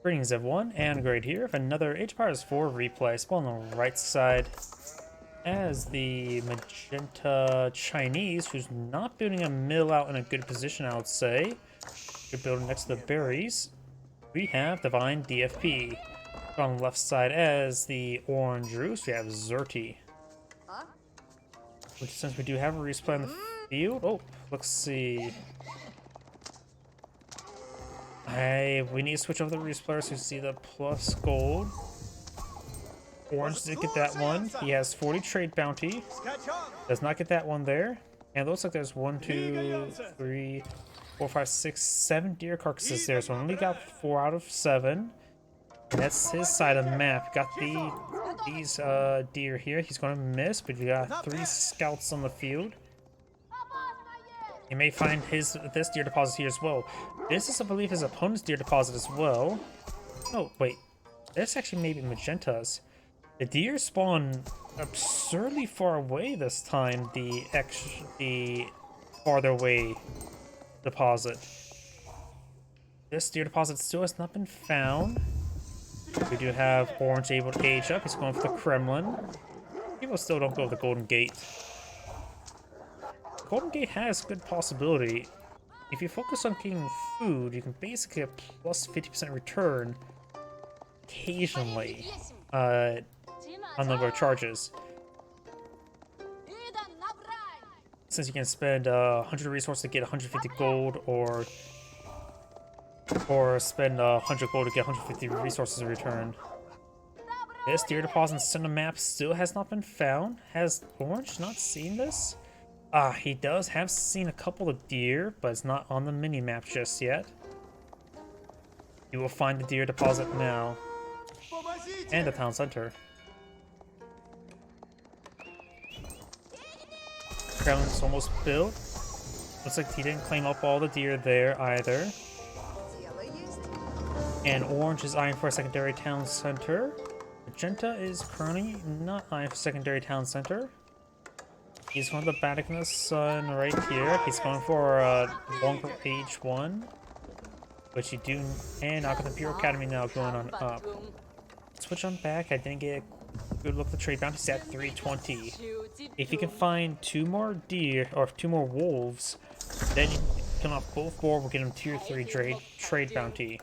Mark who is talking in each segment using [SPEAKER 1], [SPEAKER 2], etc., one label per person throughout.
[SPEAKER 1] Greetings everyone, and Grade here. Another Age of Empires 4 replay. Spawn on the right side as the magenta Chinese, who's not building a mill out in a good position, I would say. Good building next to the berries. We have DivineDFP. On the left side as the orange roost, we have Zerty. Which, since we do have a respawn in the field, oh, let's see. We need to switch over the Reese players who see the plus gold. Orange did get that one. He has 40 trade bounty. Does not get that one there. And it looks like there's 1, 2, 3, 4, 5, 6, 7 deer carcasses there. So only got 4 out of 7. And that's his side of the map. Got these deer here. He's going to miss, but we got 3 scouts on the field. You may find this deer deposit here as well. This is, I believe, his opponent's deer deposit as well. Oh, wait. This actually may be magentas. The deer spawn absurdly far away this time, the farther away deposit. This deer deposit still has not been found. We do have orange able to age up. He's going for the Kremlin. People still don't go with the Golden Gate. Golden Gate has good possibility. If you focus on getting food, you can basically get plus 50% return occasionally on number of charges. Since you can spend 100 resources to get 150 gold, or spend 100 gold to get 150 resources in return. This deer deposit in the center map still has not been found. Has Orange not seen this? He does have seen a couple of deer, but it's not on the mini-map just yet. You will find the deer deposit now. And the town center. Kremlin's almost built. Looks like he didn't claim up all the deer there either. And Orange is eyeing for a secondary town center. Magenta is currently not eyeing for secondary town center. He's going to the Vatican of the Sun right here. He's going for a longer age 1, which you do, and I've got the Imperial Academy now going on up. Switch on back. I didn't get a good look at the trade bounty. He's at 320. If you can find 2 more deer or 2 more wolves, then you can come off both board. We'll get him tier 3 trade bounty.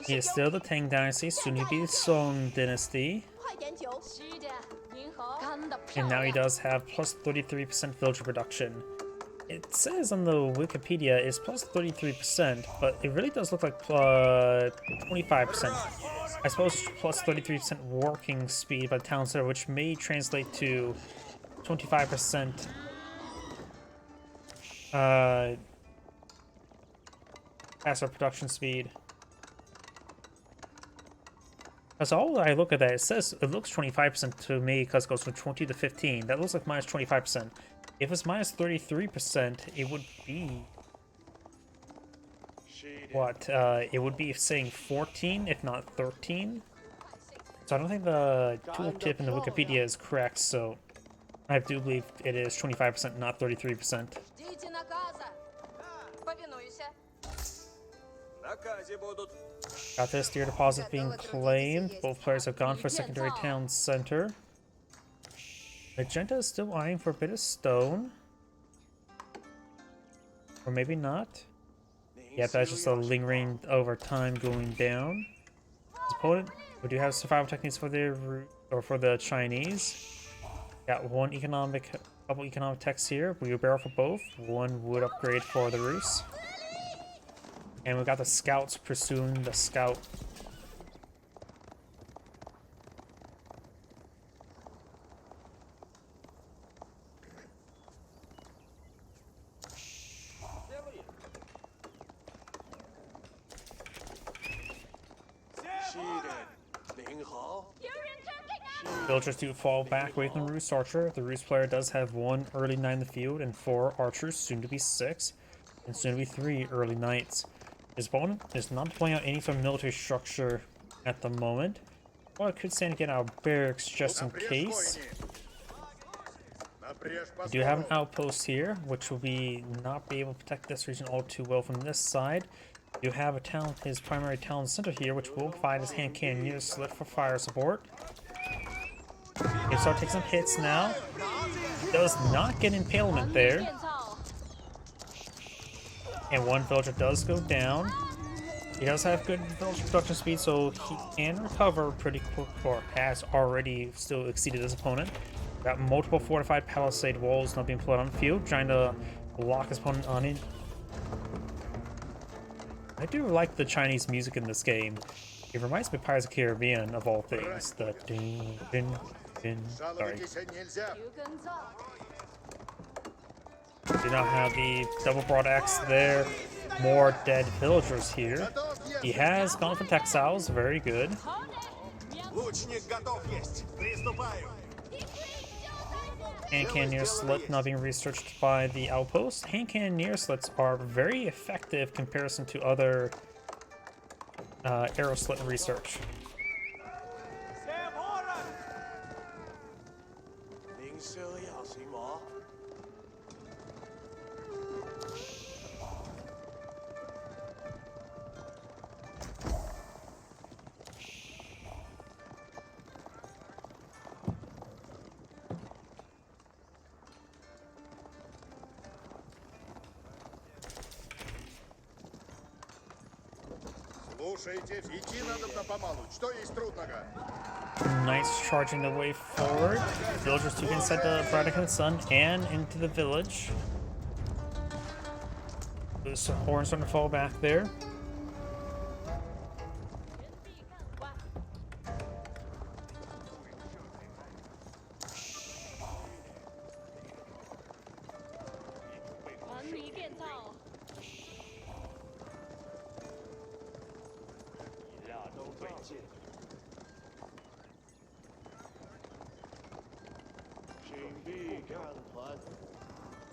[SPEAKER 1] He is still the Tang Dynasty, soon to be the Song Dynasty. And now he does have plus 33% villager production. It says on the Wikipedia it's plus 33%, but it really does look like 25%. I suppose plus 33% working speed by the town center, which may translate to 25% faster production speed. That's all I look at that. It says it looks 25% to me because it goes from 20 to 15. That looks like minus 25%. If it's minus 33%, it would be what? It would be saying 14, if not 13. So I don't think the tooltip in the Wikipedia is correct. So I do believe it is 25%, not 33%. Got this deer deposit being claimed. Both players have gone for secondary town center. Magenta is still eyeing for a bit of stone. Or maybe not. Yeah, that's just a lingering over time going down. His opponent, we do have survival techniques for the Chinese. Got couple economic techs here. We barrel for both. 1 wood upgrade for the Roos. And we got the scouts pursuing the scout. Villagers do fall back away from the Roost Archer. The Roost player does have 1 early knight in the field and 4 archers, soon to be 6, and soon to be 3 early knights. His opponent is not deploying out any sort of military structure at the moment. Well, I could stand to get our barracks just in case. We do have an outpost here, which will not be able to protect this region all too well from this side. You have a town, his primary town center here, which will provide his hand cannoneer slit for fire support. He start taking some hits now. Does not get impalement there. And one villager does go down. He does have good villager production speed, so he can recover pretty quick, or has already still exceeded his opponent. Got multiple fortified palisade walls not being put on the field, trying to lock his opponent on in. I do like the Chinese music in this game. It reminds me of Pirates of the Caribbean, of all things. The ding, ding, ding. Sorry. Do not have the double broad axe there. More dead villagers here. He has gone for textiles, very good. Hand cannoneer slit not being researched by the outpost. Hand cannoneer slits are very effective in comparison to other arrow slit research. Knights charging the way forward. Villagers too inside the Vatican Sun and into the village. There's some horns starting to fall back there.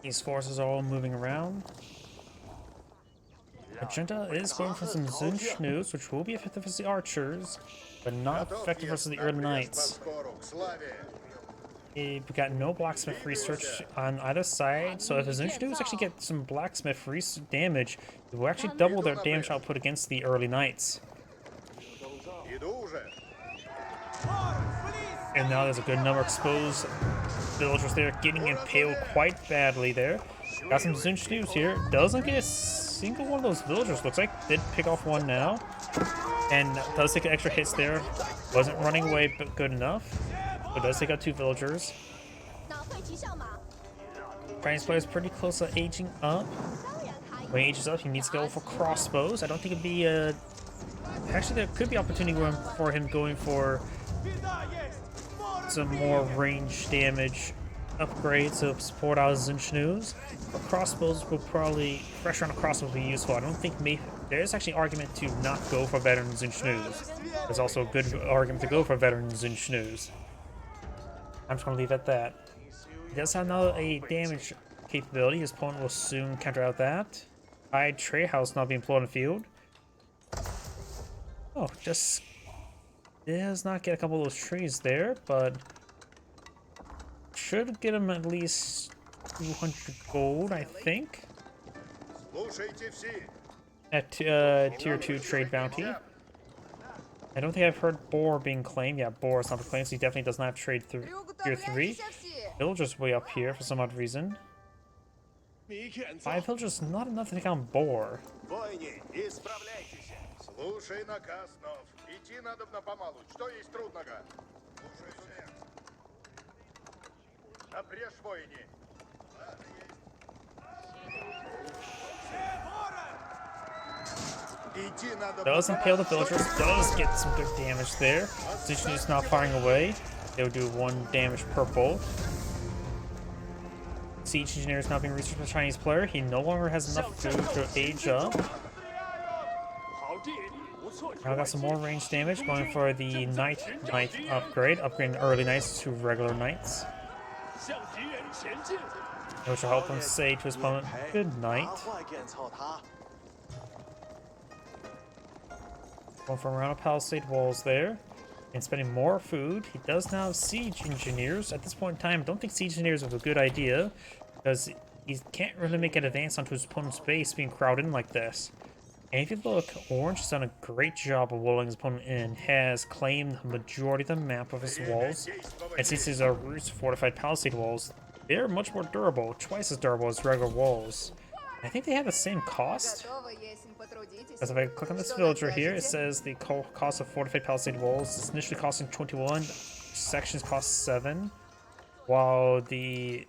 [SPEAKER 1] These forces are all moving around. Magenta is going for some Zunschnus, which will be effective as the archers, but not effective versus the early knights. We've got no blacksmith research on either side, so if the Zunschnus actually get some blacksmith damage, it will actually double their damage output against the early knights. And now there's a good number of exposed villagers there, getting impaled quite badly there. Got some Zunschnus here. Doesn't get a single one of those villagers, looks like. Did pick off one now. And does take extra hits there. Wasn't running away but good enough. But does take out 2 villagers. Chinese player is pretty close to aging up. When he ages up, he needs to go for crossbows. I don't think it'd be a... Actually, there could be opportunity for him going for some more range damage upgrades to support out Zunschnus. But crossbows will probably... Pressure on a crossbow will be useful. I don't think there's actually argument to not go for veteran Zunschnus. There's also a good argument to go for veteran Zunschnus. I'm just going to leave it at that. He does have now a damage capability. His opponent will soon counter out that. Trade house not being employed in the field. Oh, just does not get a couple of those trees there, but should get him at least 200 gold, I think. At tier 2 trade bounty. I don't think I've heard boar being claimed. Yeah, boar is not claimed, so he definitely does not have trade tier 3. Villagers way up here for some odd reason. 5 villagers, not enough to take on boar. Does impale the villagers, does get some good damage there. Zunschnu is not firing away. They'll do 1 damage per bolt. Siege engineer is now being researched by the Chinese player. He no longer has enough food to age up. Now got some more range damage, going for the knight upgrade, upgrading early knights to regular knights. Which will help him say to his opponent, good night. Going from around the palisade walls there. And spending more food. He does now have siege engineers. At this point in time, I don't think siege engineers are a good idea. Because he can't really make an advance onto his opponent's base being crowded in like this. And if you look, Orange has done a great job of walling his opponent in, has claimed the majority of the map of his walls, and since these are roots fortified palisade walls, they're much more durable, twice as durable as regular walls. I think they have the same cost. As if I click on this villager here, it says the cost of fortified palisade walls is initially costing 21, sections cost 7, while the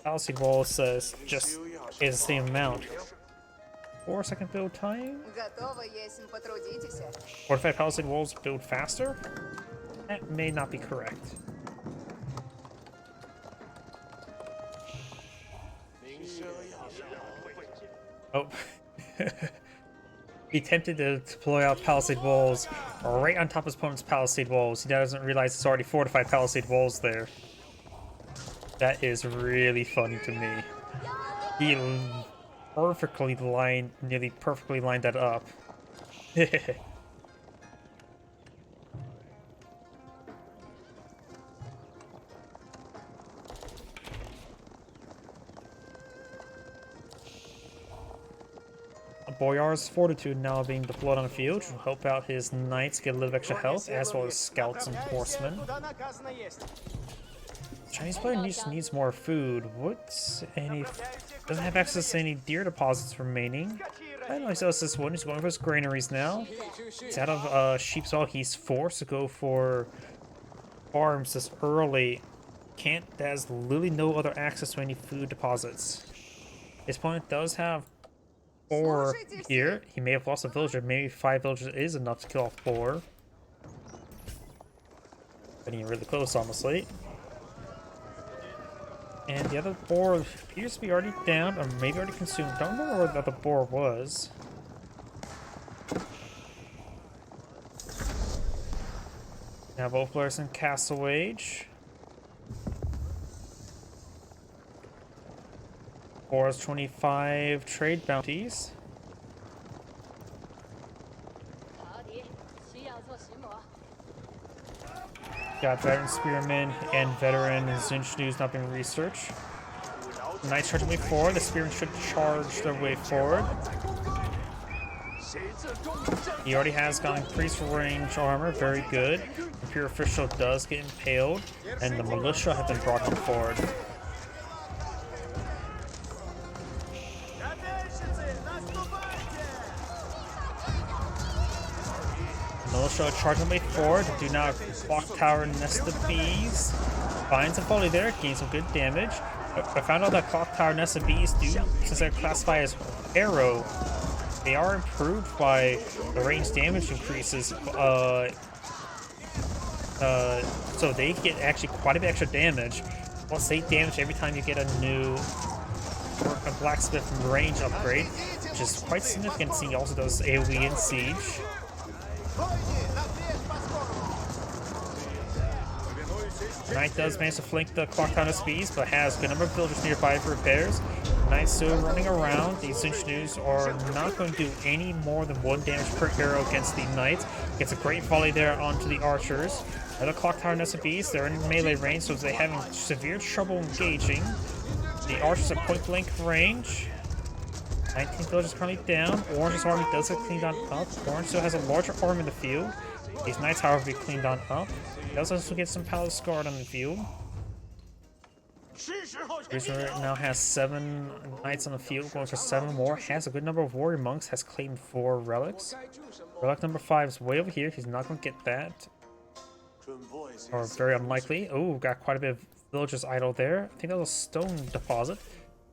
[SPEAKER 1] palisade wall says just is the same amount. 4-second build time? Fortified palisade walls build faster? That may not be correct. Oh. He attempted to deploy out palisade walls right on top of his opponent's palisade walls. He doesn't realize it's already fortified palisade walls there. That is really funny to me. He nearly perfectly lined that up. Boyar's Fortitude now being deployed on the field to help out his knights get a little extra health, as well as scouts and horsemen. Chinese player needs more food. Doesn't have access to any deer deposits remaining. I know he sells this one. He's going for his granaries now. He's out of sheep's. He's forced to go for farms this early. Has literally no other access to any food deposits. His opponent does have 4 here. He may have lost a villager. Maybe 5 villagers is enough to kill off 4. Getting really close, honestly. And the other boar appears to be already down, or maybe already consumed. Don't remember where the other boar was. Now both players in Castle Age. Boar has 25 trade bounties. Got veteran spearmen and veteran Zinchnews not being researched. Knights charging way forward. The spearmen should charge their way forward. He already has got increased range armor, very good. The Imperial official does get impaled, and the militia have been brought on forward. Militia charging way forward. Do not clock tower nest of bees. Finds a volley there, gains some good damage. I found out that clock tower nest of bees do, since they're classified as arrow, they are improved by the range damage increases. So they get actually quite a bit extra damage. Plus 8 damage every time you get a new blacksmith range upgrade, which is quite significant. He also does AoE and siege. Knight does manage to flank the clock tower of bees, but has a good number of villagers nearby for repairs. Knight's still running around. These Zinchnews are not going to do any more than 1 damage per arrow against the Knights. Gets a great volley there onto the archers. Another clock tower nest of bees. They're in melee range, so they're having severe trouble engaging. The archers are point blank range. 19 villagers currently down. Orange's army does get cleaned on up. Orange still has a larger army in the field. These Knights, however, be cleaned on up. He does also get some Palace Guard on the field. Bruiser now has 7 Knights on the field, going for 7 more. Has a good number of Warrior Monks, has claimed 4 relics. Relic number 5 is way over here. He's not going to get that. Or very unlikely. Oh, got quite a bit of villagers idle there. I think that was a stone deposit.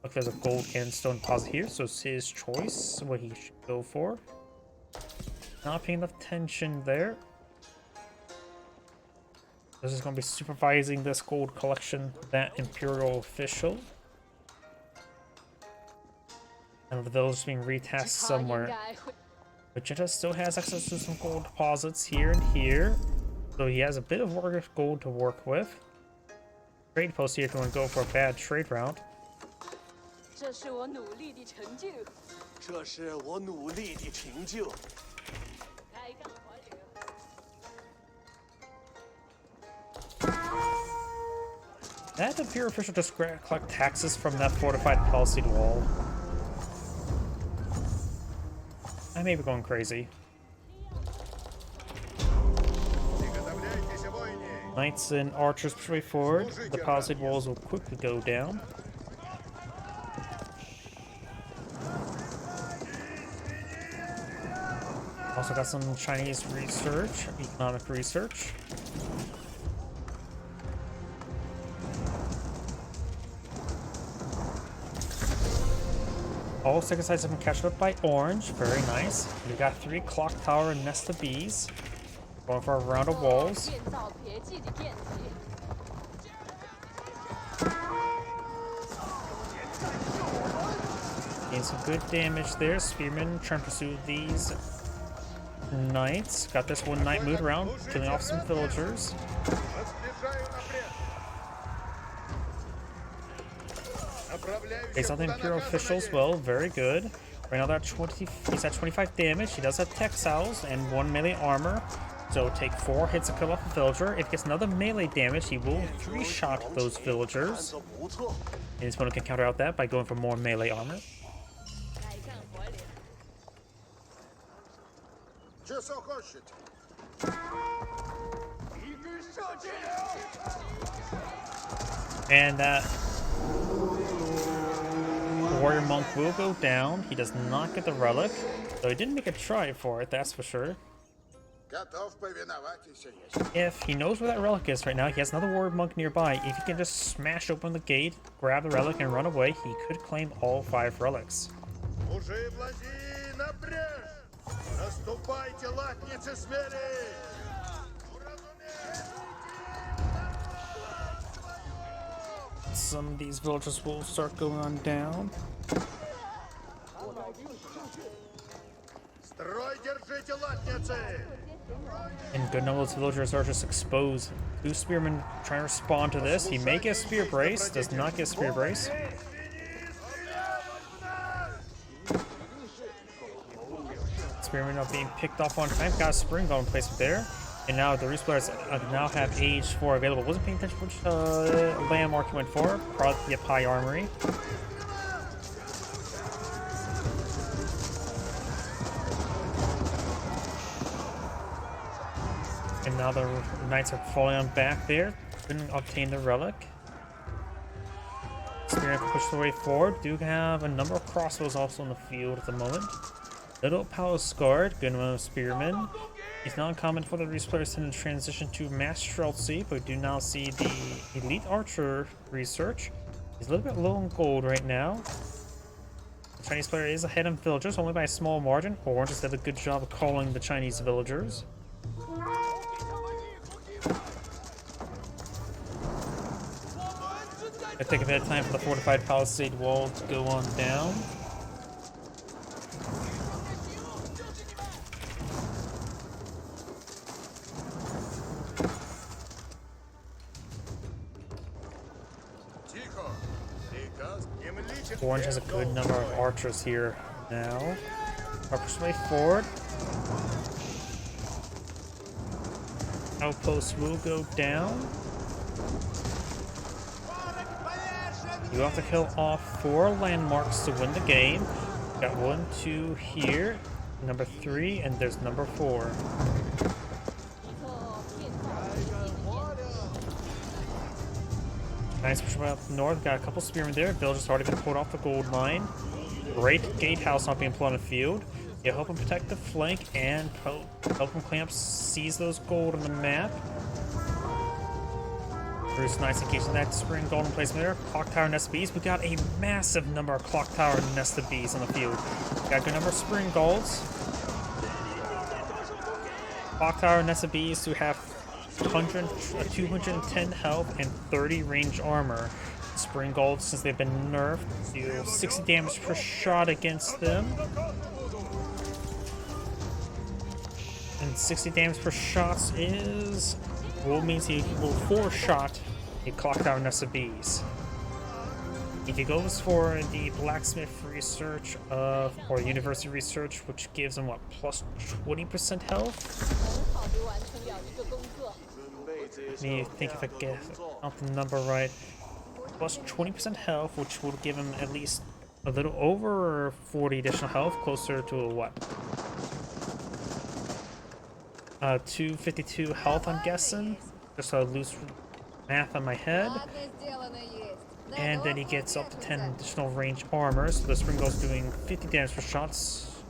[SPEAKER 1] Look, there's a gold and stone deposit here, so it's his choice what he should go for. Not paying enough attention there. This is going to be supervising this gold collection, that Imperial official. And the village being retasked somewhere. Magenta still has access to some gold deposits here and here. So he has a bit of gold to work with. Trade post here if you want to go for a bad trade route. That Imperial official just collect taxes from that fortified palisade wall. I may be going crazy. Knights and archers push way forward. The palisade walls will quickly go down. Also got some Chinese research, economic research. All second sides have been captured up by orange. Very nice. We got 3 clock tower and nest of bees. Going for a round of walls. Getting some good damage there. Spearmen trying to pursue these knights. Got this one knight moved around, killing off some villagers. Takes out the Imperial officials well, very good. Right now he's at 25 damage. He does have textiles and 1 melee armor. So take 4 hits to kill off a villager. If he gets another melee damage, he will 3-shot those villagers. And his opponent can counter out that by going for more melee armor. And that warrior monk will go down. He does not get the relic, though he didn't make a try for it, that's for sure. If he knows where that relic is right now, he has another warrior monk nearby. If he can just smash open the gate, grab the relic, and run away, he could claim all 5 relics. Some of these villagers will start going on down. And good number of those villagers are just exposed. 2 spearmen trying to respond to this. He may get spear brace, does not get spear brace. Spearmen are being picked off on time. Got a spring going placement there. And now the Reese players now have Age 4 available. Wasn't paying attention which landmark he went for. Probably the High Armory. And now the knights are falling on back there. Couldn't obtain the relic. Spearmen can push their way forward. Do have a number of crossbows also in the field at the moment. Little Palace Guard, good amount of spearmen. It's not uncommon for the Reese players to transition to Mastrelcy, but we do now see the Elite Archer research. He's a little bit low on gold right now. The Chinese player is ahead in villagers, only by a small margin. Orange has done a good job of calling the Chinese villagers. I think a bit of time for the fortified palisade wall to go on down. Orange has a good number of archers here now. Archers way forward. Outposts will go down. You have to kill off 4 landmarks to win the game. Got 1, 2 here, number 3, and there's number 4. Nice push up north. Got a couple spearmen there. Villagers already been pulled off the gold mine. Great gatehouse not being put on the field. You help him protect the flank and help him clamp seize those gold on the map. Bruce nice engaging that spring golden placement there. Clock tower nest of bees. We got a massive number of clock tower nest of bees on the field. Got a good number of spring golds. Clock tower nest of bees who have 210 health and 30 range armor. Spring gold, since they've been nerfed, do 60 damage per shot against them. And 60 damage per shot is well, means he will 4-shot a clock tower nest of bees. If he goes for the blacksmith research or university research, which gives him what, plus 20% health? Let me think if I get out the number right. plus 20% health, which will give him at least a little over 40 additional health, closer to a what? 252 health, I'm guessing. Just a loose math on my head. And then he gets up to 10 additional range armor, so the spring goes doing 50 damage per shots.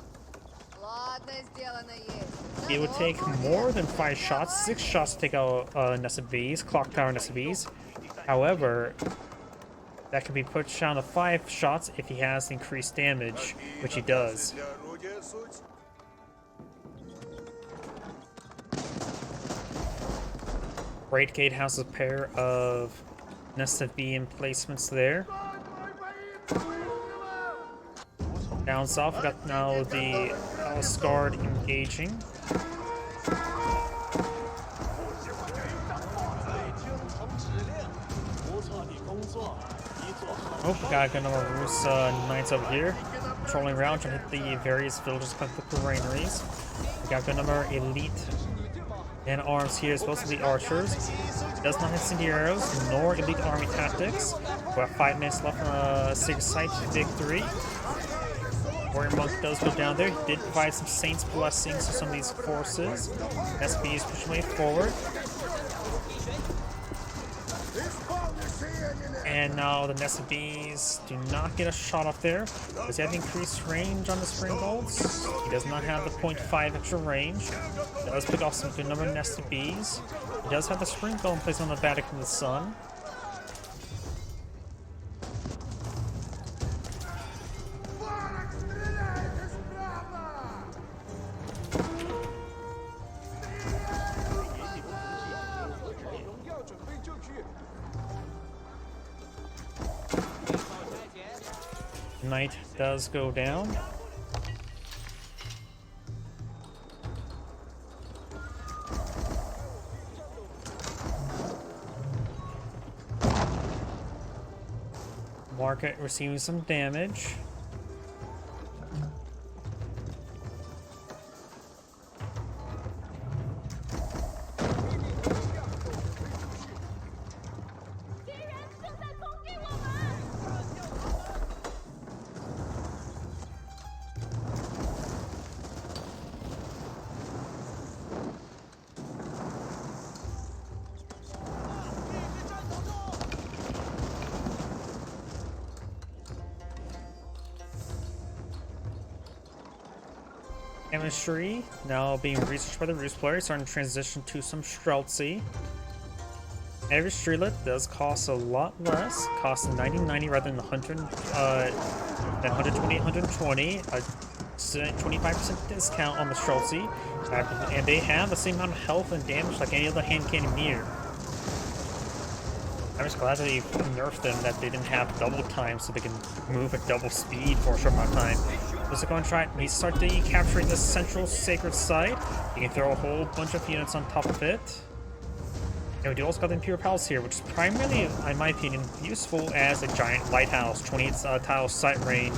[SPEAKER 1] It would take more than 5 shots, 6 shots to take out Nest of Bees, Clock Tower Nest of Bees. However, that can be pushed down to 5 shots if he has increased damage, which he does. Great Gate has a pair of Nest of Bee emplacements there. Down south, we got now the Palace Guard engaging. Oh, we got a good number of Rus Knights over here, patrolling around trying to hit the various villages with the granaries. We got a good number of elite and arms here, supposed to be archers. Does not have incendiary arrows nor elite army tactics. We have 5 minutes left on a Sacred Site victory. Warrior Monk does go down there. He did provide some Saints' blessings to some of these forces. SB is pushing way forward. And now the Nest of Bees do not get a shot off there. Does he have increased range on the Spring Bolts? He does not have the 0.5 extra range. He does pick off some good number of Nest of Bees. He does have the Spring Bolt in place on the Vatican of the Sun. Knight does go down. Market receiving some damage. Chemistry now being researched by the Rus players, starting to transition to some Streltsy. Every streetlet does cost a lot less, costs 90-90 rather than 120, a 25% discount on the Streltsy, and they have the same amount of health and damage like any other hand cannon near. I'm just glad that they nerfed them, that they didn't have double time so they can move at double speed for a short amount of time. Let's go and try it. We start capturing the central sacred site. You can throw a whole bunch of units on top of it. And we do also got the Imperial Palace here, which is primarily, in my opinion, useful as a giant lighthouse. 28 tile sight range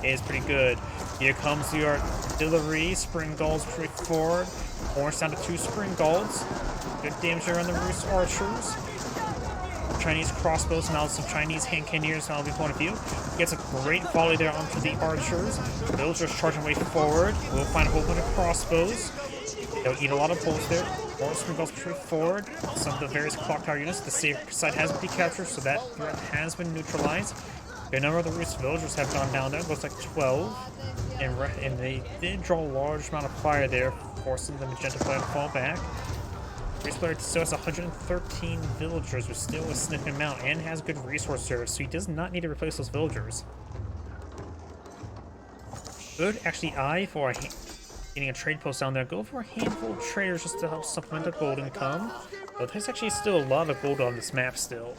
[SPEAKER 1] is pretty good. Here comes your artillery. Spring Gulls pretty forward. Horns down to 2 Spring Gulls. Good damage here on the Rus archers. Chinese crossbows, now some Chinese hand cannoneers, now will be point of view. Gets a great volley there onto the archers. Villagers charging way forward. We'll find a whole bunch of crossbows. They'll eat a lot of bullets there. More Spring Gulls pretty forward. Some of the various clock tower units. The safe site has been captured, so that threat has been neutralized. A number of the Rus villagers have gone down there. It looks like 12. And they did draw a large amount of fire there, forcing the Magenta player to fall back. Rus player still has 113 villagers, which still is sniffing him out, and has good resource service, so he does not need to replace those villagers. Good actually eye for getting a trade post down there. Go for a handful of traders just to help supplement the gold income. But there's actually still a lot of gold on this map still.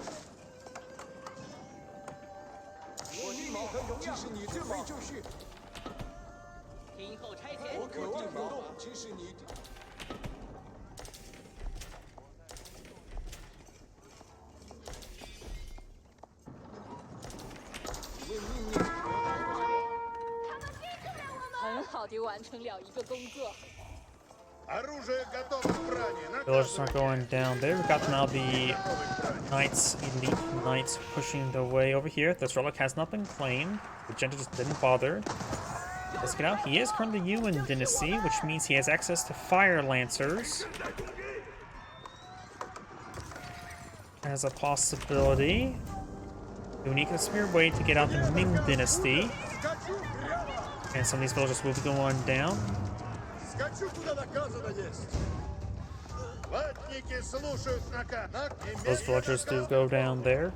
[SPEAKER 1] Villagers aren't going down there. We've got now the knights, elite knights, pushing their way over here. This relic has not been claimed. The Genta just didn't bother. Let's get out. He is currently Yuan dynasty, which means he has access to fire lancers. As a possibility. Unique a spear way to get out the Ming dynasty. And some of these villagers will be going down. Those villagers do go down there.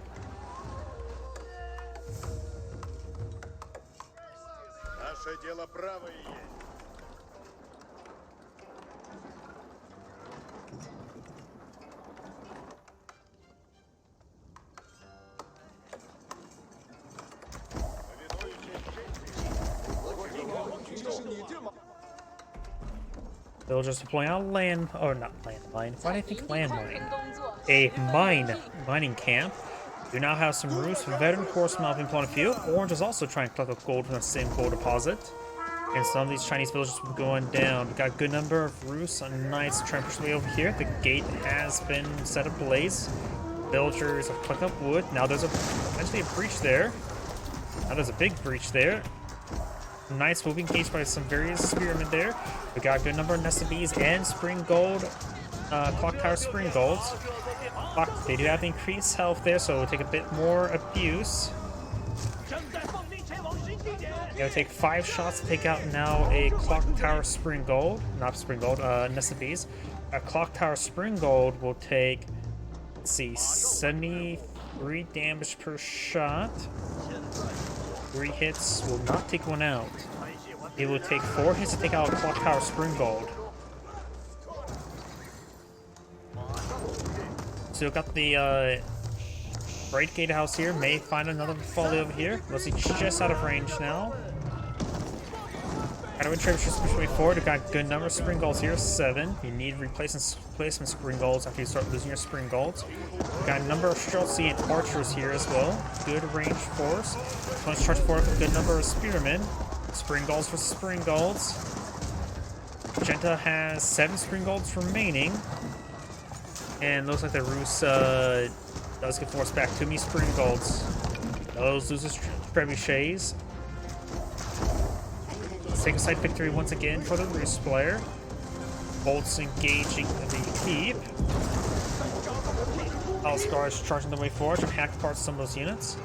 [SPEAKER 1] Villagers deploying out land, or not landmine. Why do I think landmine? A mining camp. We now have some roofs. Veteran horsemen have been pulling a field. Orange is also trying to collect up gold from the same gold deposit. And some of these Chinese villagers will be going down. We've got a good number of roofs and knights trying to push their way over here. The gate has been set ablaze. Villagers have collected up wood. Now there's eventually a breach there. Now there's a big breach there. Knights will be engaged by some various spearmen there. We got a good number of nested bees and spring gold, clock tower spring golds. They do have increased health there, so it'll take a bit more abuse. It'll take 5 shots to take out now a clock tower spring gold, not spring gold, nested bees. A clock tower spring gold will take, let's see, 73 damage per shot. 3 hits will not take one out. It will take 4 hits to take out a clock tower spring gold. So we've got the right gatehouse here. May find another volley over here. Let's see, just out of range now. How do we try to push way forward? We've got a good number of spring golds here, 7. You need replacement spring golds after you start losing your spring golds. We've got a number of Zerty and archers here as well. Good range force. Let's charge forward with a good number of spearmen. Spring golds for spring golds. Genta has 7 spring golds remaining. And looks like the Roos does get forced back to me spring golds. Those loses trebuchets. Let's take a side victory once again for the Roos player. Bolts engaging the keep. Alscar is charging the way forward to hack apart some of those units.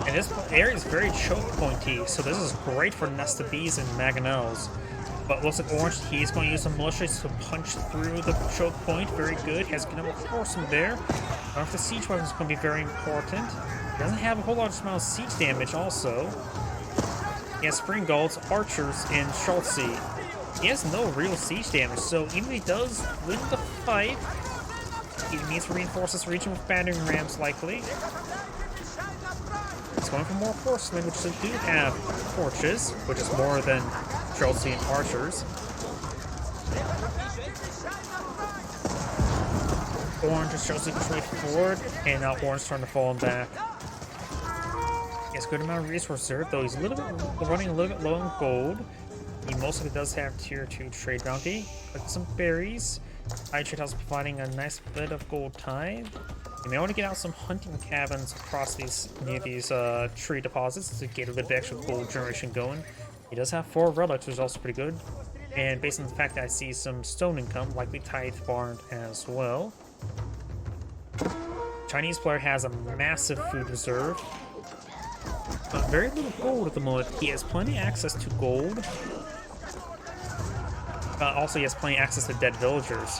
[SPEAKER 1] And this area is very choke pointy, so this is great for nested bees and mangonels. But looks like Orange, he's going to use some militias to punch through the choke point. Very good. He has a good number of horsemen there. Now, if the siege weapon is going to be very important. He doesn't have a whole large amount of siege damage also. He has spring golds, archers, and Zerty. He has no real siege damage, so even if he does win the fight, he needs to reinforce this region with battering rams likely. He's going for more horsemen, which they do have torches, which is more than Zerty and archers. Orange and Zerty push way forward, and now Orange trying to fall him back. He has a good amount of resource reserve, though he's running a little bit low on gold. He mostly does have tier 2 trade bounty. Like some berries. High trade house providing a nice bit of gold tithe. You may want to get out some hunting cabins across near these tree deposits to get a bit of extra gold generation going. He does have 4 relics, which is also pretty good. And based on the fact that I see some stone income, likely tithe barn as well. Chinese player has a massive food reserve. But very little gold at the moment. He has plenty of access to gold. Also, he has plenty of access to dead villagers.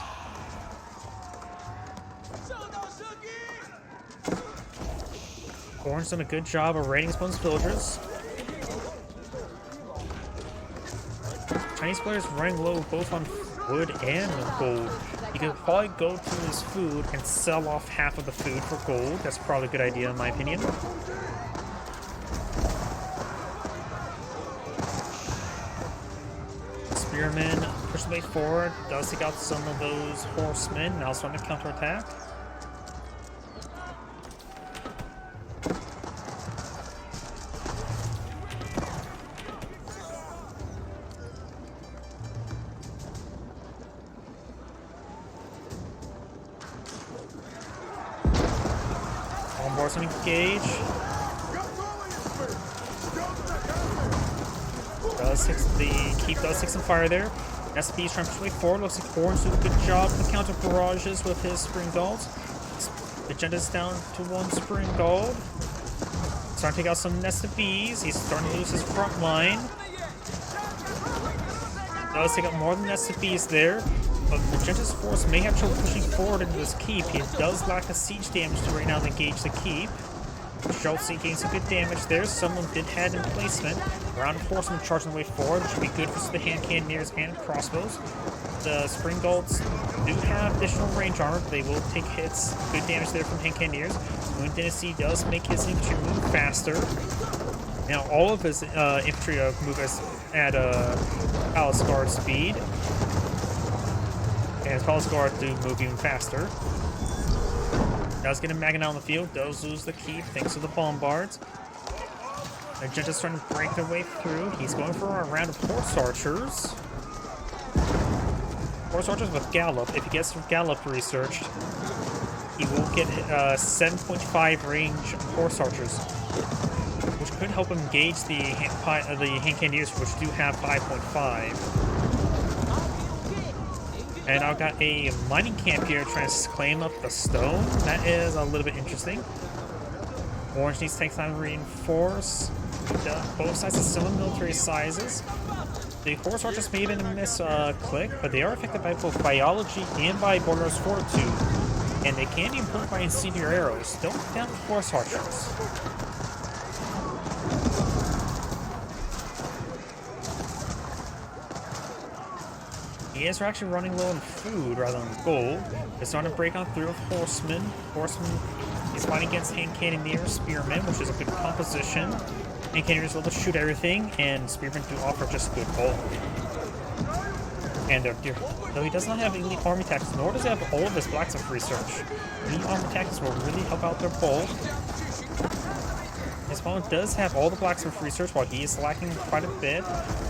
[SPEAKER 1] Orange done a good job of raiding opponent's villagers. Chinese players running low both on wood and gold. You could probably go to his food and sell off half of the food for gold. That's probably a good idea in my opinion. Spearmen push the way forward, does take out some of those horsemen, now starting to counterattack. Force on engage. Keep does take some fire there. SP's trying to push way forward. Looks like Orange did a good job with the counter barrages with his Spring Gold. Agenda's down to 1 Spring Gold. Starting to take out some nested bees. He's starting to lose his front line. Does take out more than nested bees there. But Magenta's force may have trouble pushing forward into this keep. He does lack the siege damage to right now to engage the keep. Schultz gains some good damage there. Someone did head in placement. Round of horsemen charging the way forward, which should be good for the hand cannoneers and crossbows. The Spring Golds do have additional range armor, but they will take hits. Good damage there from hand cannoneers. Moon Dynasty does make his infantry move faster. Now all of his infantry move at Palace Guard speed. And his Palace Guard do move even faster. Does get a Magnet on the field, does lose the keep thanks to the bombards. Magenta's trying to break their way through. He's going for a round of Horse Archers. Horse Archers with Gallop. If he gets Gallop researched, he will get 7.5 range Horse Archers, which could help him engage the hand cannoneers, which do have 5.5. And I've got a mining camp here trying to claim up the stone. That is a little bit interesting. Orange needs to take time to reinforce. Both sides are similar military sizes. The Horse Archers may have been a misclick, but they are affected by both biology and by Border's Fortitude. And they can be improved by incendiary arrows. Don't count Horse Archers. He is actually running low on food rather than gold. They're starting to break on through with horsemen. Horsemen is fighting against hand cannoneers, spearmen, which is a good composition. Hand cannoneers will able to shoot everything, and spearmen do offer just good bulk. And though he does not have elite army tactics, nor does he have all of his blacksmith research. Elite army tactics will really help out their bulk. His opponent does have all the blacksmith research while he is lacking quite a bit.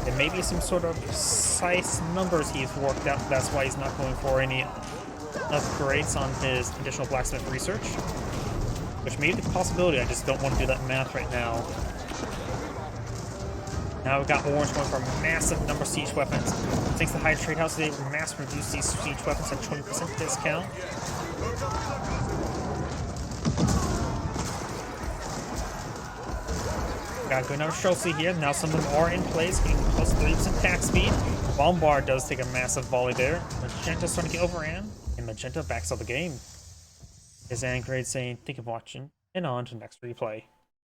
[SPEAKER 1] There may be some sort of precise numbers he's worked out. That's why he's not going for any upgrades on his additional blacksmith research. Which may be the possibility, I just don't want to do that math right now. Now we've got Orange going for a massive number of siege weapons. Thanks to the High Trade House, they mass reduce these siege weapons at 20% discount. Got a good number of Chelsea here. Now some of them are in place, getting plus 3% attack speed. Bombard does take a massive volley there. Magenta's starting to get overran, and Magenta backs out the game. Is Angrade saying, thank you for watching, and on to the next replay.